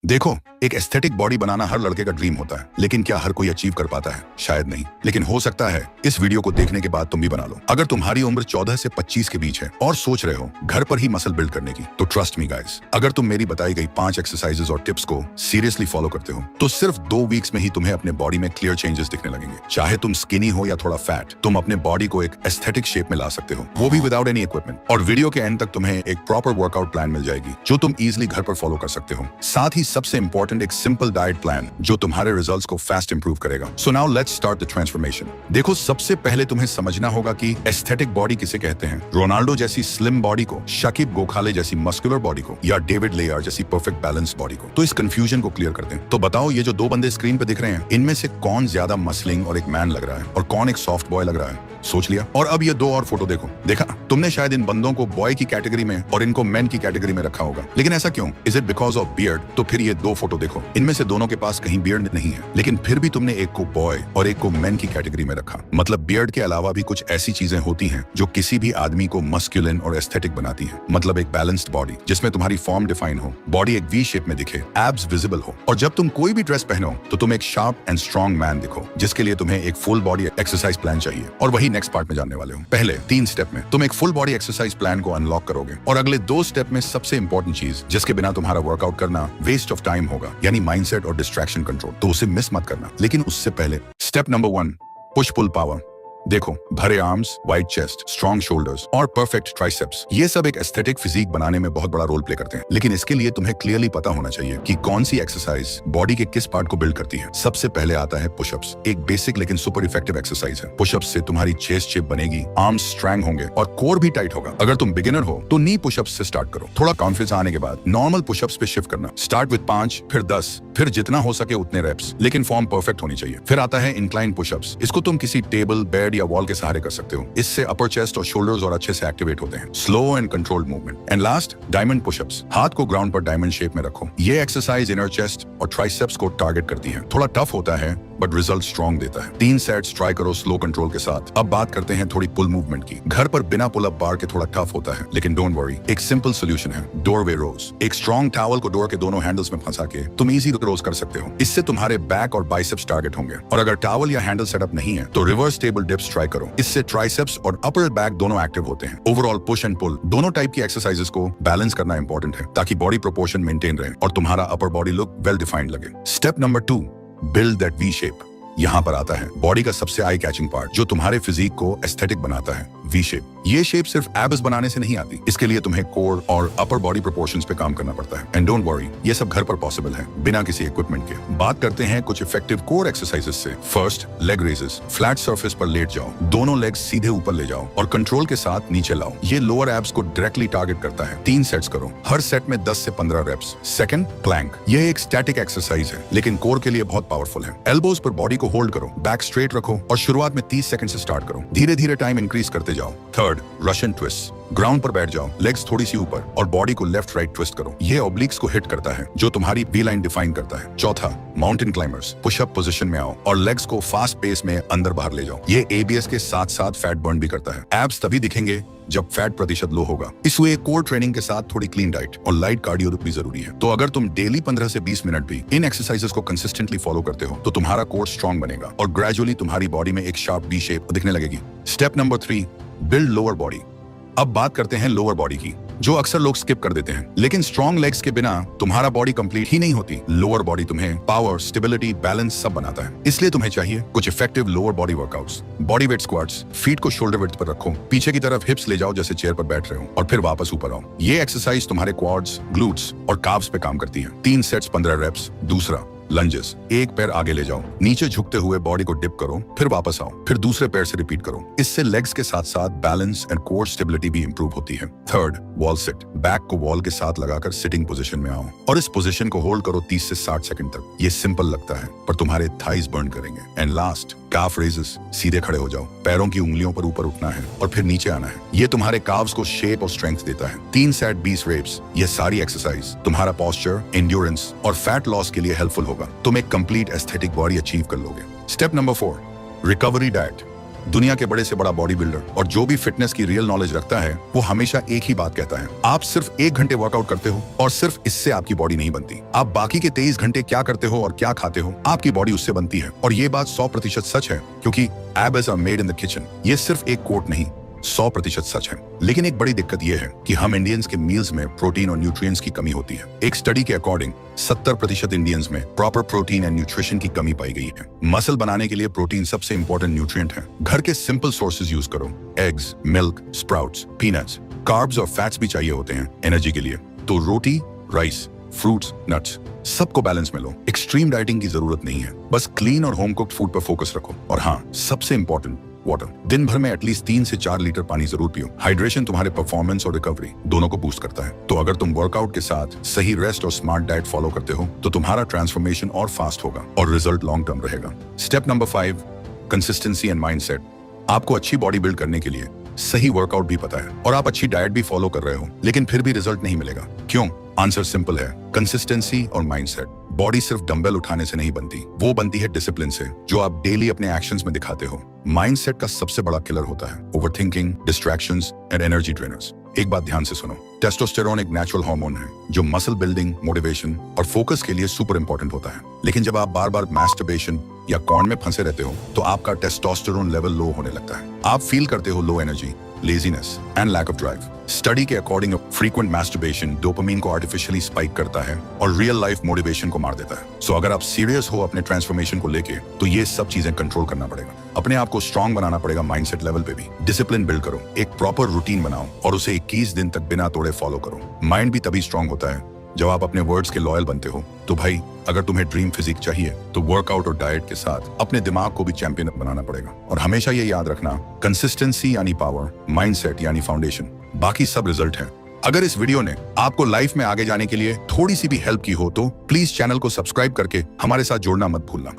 देखो, एक aesthetic body बनाना हर लड़के का ड्रीम होता है, लेकिन क्या हर कोई अचीव कर पाता है? शायद नहीं, लेकिन हो सकता है इस वीडियो को देखने के बाद तुम भी बना लो। अगर तुम्हारी उम्र 14 से 25 के बीच है और सोच रहे हो घर पर ही मसल बिल्ड करने की, तो ट्रस्ट मी गाइस, अगर तुम मेरी बताई गई 5 एक्सरसाइजेस और टिप्स को सीरियसली फॉलो करते हो, तो सिर्फ 2 वीक्स में ही तुम्हें अपने बॉडी में क्लियर चेंजेस दिखने लगेंगे। चाहे तुम स्किनी हो या थोड़ा फैट, तुम अपने बॉडी को एक एस्थेटिक शेप में ला सकते हो, वो भी विदाउट एनी इक्विपमेंट। और वीडियो के एंड तक तुम्हें एक प्रॉपर वर्कआउट प्लान मिल जाएगी, जो तुम इजिली घर पर फॉलो कर सकते हो। साथ ही सबसे इंपॉर्टेंट एक सिंपल डाइट प्लान, जो तुम्हारे रिजल्ट्स को फास्ट इंप्रूव करेगा। So now let's start the transformation. देखो, सबसे पहले तुम्हें समझना होगा कि एस्थेटिक बॉडी किसे कहते हैं। रोनाल्डो जैसी स्लिम बॉडी को, शकीब गोखाले जैसी मस्कुलर बॉडी को, या डेविड लेयर जैसी परफेक्ट बैलेंस बॉडी को। तो इस कंफ्यूजन को क्लियर करते हैं। तो बताओ, ये जो 2 बंदे स्क्रीन पे दिख रहे हैं, इनमें से कौन ज्यादा मसलिंग और एक मैन लग रहा है, और कौन एक सॉफ्ट बॉय लग रहा है? सोच लिया? और अब ये 2 और फोटो देखो। देखा, तुमने शायद इन बंदों को बॉय की कैटेगरी में और इनको मैन की कैटेगरी में रखा होगा, लेकिन ऐसा क्यों? Is it because of beard? तो फिर ये 2 फोटो देखो, इनमें से दोनों के पास कहीं बियर्ड नहीं है, लेकिन फिर भी तुमने एक को बॉय और एक को मैन की कैटेगरी में रखा। मतलब बियर्ड के अलावा भी कुछ ऐसी चीजें होती हैं जो किसी भी आदमी को मस्कुलिन और एस्थेटिक बनाती हैं। मतलब एक बैलेंस्ड बॉडी जिसमें तुम्हारी फॉर्म डिफाइन हो, बॉडी एक वी शेप में दिखे, एब्स विजिबल हो, और जब तुम कोई भी ड्रेस पहनो तो तुम एक शार्प एंड स्ट्रॉन्ग मैन दिखो, जिसके लिए तुम्हें एक फुल बॉडी एक्सरसाइज प्लान चाहिए। और वही नेक्स्ट पार्ट में जानने वाले हो। पहले 3 स्टेप में तुम एक फुल बॉडी एक्सरसाइज प्लान को अनलॉक करोगे, और अगले 2 स्टेप में सबसे इंपॉर्टेंट चीज, जिसके बिना तुम्हारा वर्कआउट करना वेस्ट ऑफ टाइम होगा, यानी माइंडसेट और डिस्ट्रैक्शन कंट्रोल, तो उसे मिस मत करना। लेकिन उससे पहले step number 1, push pull power. देखो, भरे arms, wide chest, strong shoulders और परफेक्ट ट्राइसेप्स, ये सब एक एस्थेटिक फिजिक बनाने में बहुत बड़ा रोल प्ले करते हैं। लेकिन इसके लिए तुम्हें क्लियरली पता होना चाहिए कि कौन सी एक्सरसाइज बॉडी के किस पार्ट को बिल्ड करती है। सबसे पहले आता है पुशअप्स। एक बेसिक लेकिन सुपर इफेक्टिव एक्सरसाइज है। पुशअप्स से तुम्हारी चेस्ट शेप बनेगी, आर्म्स स्ट्रॉन्ग होंगे और कोर भी टाइट होगा। अगर तुम बिगिनर हो तो नी पुशअप्स से स्टार्ट करो। थोड़ा कॉन्फिडेंस आने के बाद नॉर्मल पुशअप्स पे शिफ्ट करना। स्टार्ट विद 5, फिर 10, फिर जितना हो सके उतने रेप्स, लेकिन फॉर्म परफेक्ट होनी चाहिए। फिर आता है इंक्लाइन पुशअप्स। इसको तुम किसी टेबल, बेड या वॉल के सहारे कर सकते हो। इससे अपर चेस्ट और शोल्डर्स और अच्छे से एक्टिवेट होते हैं। Slow and controlled movement. And last, diamond pushups. हाथ को ग्राउंड पर डायमंड शेप में रखो। ये एक्सरसाइज इनर चेस्ट और ट्राइसेप्स को टारगेट करती है। थोड़ा टफ होता है बट रिजल्ट स्ट्रॉन्ग देता है। 3 सेट्स ट्राई करो स्लो कंट्रोल के साथ। अब बात करते हैं थोड़ी पुल मूवमेंट की। घर पर बिना पुल अप बार के थोड़ा टफ होता है, लेकिन डोंट वरी, एक सिंपल सोल्यूशन है, डोरवे रोज। एक स्ट्रॉन्ग टॉवल को डोर के दोनों हैंडल्स में फंसा के तुम इजी रोज कर सकते हो। इससे तुम्हारे बैक और बाइसेप्स टारगेट होंगे। और अगर टॉवल या हैंडल सेटअप नहीं है तो रिवर्स टेबल डिप्स ट्राई करो। इससे ट्राइसेप्स और अपर बैक दोनों एक्टिव होते हैं। ओवरऑल पुश एंड पुल दोनों टाइप की एक्सरसाइजेस को बैलेंस करना इंपॉर्टेंट है, ताकि बॉडी प्रोपोर्शन मेंटेन रहे और तुम्हारा upper body look well defined लगे। Step number 2, build that V shape. यहाँ पर आता है बॉडी का सबसे आई कैचिंग पार्ट, जो तुम्हारे फिजिक को एस्थेटिक बनाता है, वी शेप। ये शेप सिर्फ एब्स बनाने से नहीं आती। इसके लिए तुम्हें कोर और अपर बॉडी प्रोपोर्शंस पे काम करना पड़ता है। एंड डोंट वरी, ये सब घर पर पॉसिबल है, बिना किसी इक्विपमेंट के। बात करते हैं कुछ इफेक्टिव कोर एक्सरसाइजेस से। First, leg raises. Flat surface पर लेट जाओ, दोनों लेग्स सीधे ऊपर ले जाओ और कंट्रोल के साथ नीचे लाओ। ये लोअर एब्स को डायरेक्टली टारगेट करता है। 3 सेट्स करो, हर सेट में 10 से 15 रेप्स। Second, Planck. यह एक स्टैटिक एक्सरसाइज है, लेकिन कोर के लिए बहुत पावरफुल है। एल्बोज पर बॉडी को होल्ड करो, बैक स्ट्रेट रखो और शुरुआत में 30 सेकंड से स्टार्ट करो। धीरे धीरे टाइम इंक्रीज करते जाओ। Third, Russian twist. ग्राउंड पर बैठ जाओ, लेग्स थोड़ी सी ऊपर और बॉडी को लेफ्ट राइट ट्विस्ट करो। ये ऑब्लिक्स को हिट करता है, जो तुम्हारी वी लाइन डिफाइन करता है। चौथा, माउंटेन क्लाइंबर्स। पुशअप पोजीशन में आओ और लेग्स को फास्ट पेस में अंदर बाहर ले जाओ। ये एबीएस के साथ साथ फैट बर्न भी करता है। एब्स तभी दिखेंगे जब फैट प्रतिशत लो होगा। इसलिए कोर ट्रेनिंग के साथ थोड़ी क्लीन डाइट और लाइट कार्डियो भी जरूरी है। तो अगर तुम डेली 15 से 20 मिनट भी इन एक्सरसाइजेस को कंसिस्टेंटली फॉलो करते हो, तो तुम्हारा कोर स्ट्रॉन्ग बनेगा और ग्रेजुअली तुम्हारी बॉडी में एक शार्प वी शेप दिखने लगेगी। Step number 3, build lower body. अब बात करते हैं लोअर बॉडी की, जो अक्सर लोग स्किप कर देते हैं। लेकिन स्ट्रॉन्ग लेग्स के बिना तुम्हारा बॉडी कंप्लीट ही नहीं होती। लोअर बॉडी तुम्हें पावर, स्टेबिलिटी, बैलेंस सब बनाता है। इसलिए तुम्हें चाहिए कुछ effective lower body workouts. Body weight squats. Feet को शोल्डर विड्थ पर रखो, पीछे की तरफ हिप्स ले जाओ जैसे चेयर पर बैठ रहे हो, और फिर वापस ऊपर आओ। ये एक्सरसाइज तुम्हारे क्वाड्स, ग्लूट्स और काव्स पे काम करती है। 3 सेट्स 15 रेप्स। दूसरा, लंजेस। एक पैर आगे ले जाओ, नीचे झुकते हुए बॉडी को डिप करो, फिर वापस आओ, फिर दूसरे पैर से रिपीट करो। इससे लेग्स के साथ साथ बैलेंस एंड कोर स्टेबिलिटी भी इंप्रूव होती है। Third, wall sit. बैक को वॉल के साथ लगाकर सिटिंग पोजीशन में आओ और इस पोजीशन को होल्ड करो 30 से 60 सेकंड तक। ये सिंपल लगता है पर तुम्हारे थाइज बर्न करेंगे। And last, calf raises. सीधे खड़े हो जाओ, पैरों की उंगलियों पर ऊपर उठना है और फिर नीचे आना है। ये तुम्हारे काव्स को शेप और स्ट्रेंथ देता है। 3 सेट 20 रेप्स। ये सारी एक्सरसाइज तुम्हारा पोस्चर, एंड्योरेंस और फैट लॉस के लिए हेल्पफुल होगा। तुम एक कंप्लीट एस्थेटिक बॉडी अचीव कर लोगे। Step number 4, recovery diet. दुनिया के बड़े से बड़ा बॉडी बिल्डर और जो भी फिटनेस की रियल नॉलेज रखता है वो हमेशा एक ही बात कहता है, आप सिर्फ 1 घंटे वर्कआउट करते हो और सिर्फ इससे आपकी बॉडी नहीं बनती। आप बाकी के 23 घंटे क्या करते हो और क्या खाते हो, आपकी बॉडी उससे बनती है। और ये बात 100% सच है, क्योंकि abs are made in the kitchen. ये सिर्फ एक कोट नहीं, 100% सच है। लेकिन एक बड़ी दिक्कत यह है कि हम इंडियंस के मील्स में प्रोटीन और न्यूट्रिएंट्स की कमी होती है। एक स्टडी के अकॉर्डिंग 70% इंडियंस में प्रॉपर प्रोटीन एंड न्यूट्रिशन की कमी पाई गई है। मसल बनाने के लिए प्रोटीन सबसे इंपॉर्टेंट न्यूट्रिएंट है। घर के सिंपल सोर्सेज यूज करो, eggs, milk, sprouts, peanuts. Carbs और फैट्स भी चाहिए होते हैं एनर्जी के लिए, तो रोटी, राइस, फ्रूट्स, नट्स, सबको बैलेंस में लो। एक्सट्रीम डाइटिंग की जरूरत नहीं है, बस क्लीन और होम कुक्ड फूड पर फोकस रखो। और हाँ, सबसे इंपॉर्टेंट, वाटर। दिन भर में एटलीस्ट 3 से 4 लीटर पानी जरूर पियो। हाइड्रेशन तुम्हारे परफॉर्मेंस और रिकवरी दोनों को बूस्ट करता है। तो अगर तुम वर्कआउट के साथ सही रेस्ट और स्मार्ट डाइट फॉलो करते हो तो तुम्हारा ट्रांसफॉर्मेशन और फास्ट होगा और रिजल्ट लॉन्ग टर्म रहेगा। Step number 5, consistency and mindset. आपको अच्छी बॉडी बिल्ड करने के लिए सही वर्कआउट भी पता है और आप अच्छी डाइट भी फॉलो कर रहे हो, लेकिन फिर भी रिजल्ट नहीं मिलेगा। क्यों? आंसर सिंपल है, कंसिस्टेंसी और माइंडसेट। बॉडी सिर्फ डंबल उठाने से नहीं बनती, वो बनती है डिसिप्लिन से, जो आप डेली अपने एक्शंस में दिखाते हो। माइंडसेट का सबसे बड़ा किलर होता है overthinking, distractions and energy drainers. एक बात ध्यान से सुनो, टेस्टोस्टेरोन एक नेचुरल हार्मोन है जो मसल बिल्डिंग, मोटिवेशन और फोकस के लिए सुपर इंपॉर्टेंट होता है। लेकिन जब आप बार बार मैस्टरबेशन या कॉर्न में फंसे रहते हो तो आपका टेस्टोस्टेरोन लेवल लो होने लगता है। आप फील करते हो low energy, laziness and lack of drive. Study के अकॉर्डिंग फ्रीक्वेंट मैस्टरबेशन डोपामिन को आर्टिफिशियली स्पाइक करता है और रियल लाइफ मोटिवेशन को मार देता है। सो अगर आप सीरियस हो अपने ट्रांसफॉर्मेशन को लेके तो ये सब चीजें कंट्रोल करना पड़ेगा। अपने आप को स्ट्रांग बनाना पड़ेगा माइंडसेट लेवल पे भी। डिसिप्लिन बिल्ड करो, एक प्रॉपर रूटीन बनाओ और उसे 21 दिन तक बिना तोड़े फॉलो करो। माइंड भी तभी स्ट्रांग होता है जब आप अपने वर्ड्स के लॉयल बनते हो। तो भाई, अगर तुम्हें ड्रीम फिजिक चाहिए तो वर्कआउट और डाइट के साथ अपने दिमाग को भी चैंपियन बनाना पड़ेगा। और हमेशा ये याद रखना, कंसिस्टेंसी यानी पावर, माइंडसेट यानी फाउंडेशन, बाकी सब रिजल्ट है। अगर इस वीडियो ने आपको लाइफ में आगे जाने के लिए थोड़ी सी भी हेल्प की हो तो प्लीज चैनल को सब्सक्राइब करके हमारे साथ जुड़ना मत भूलना।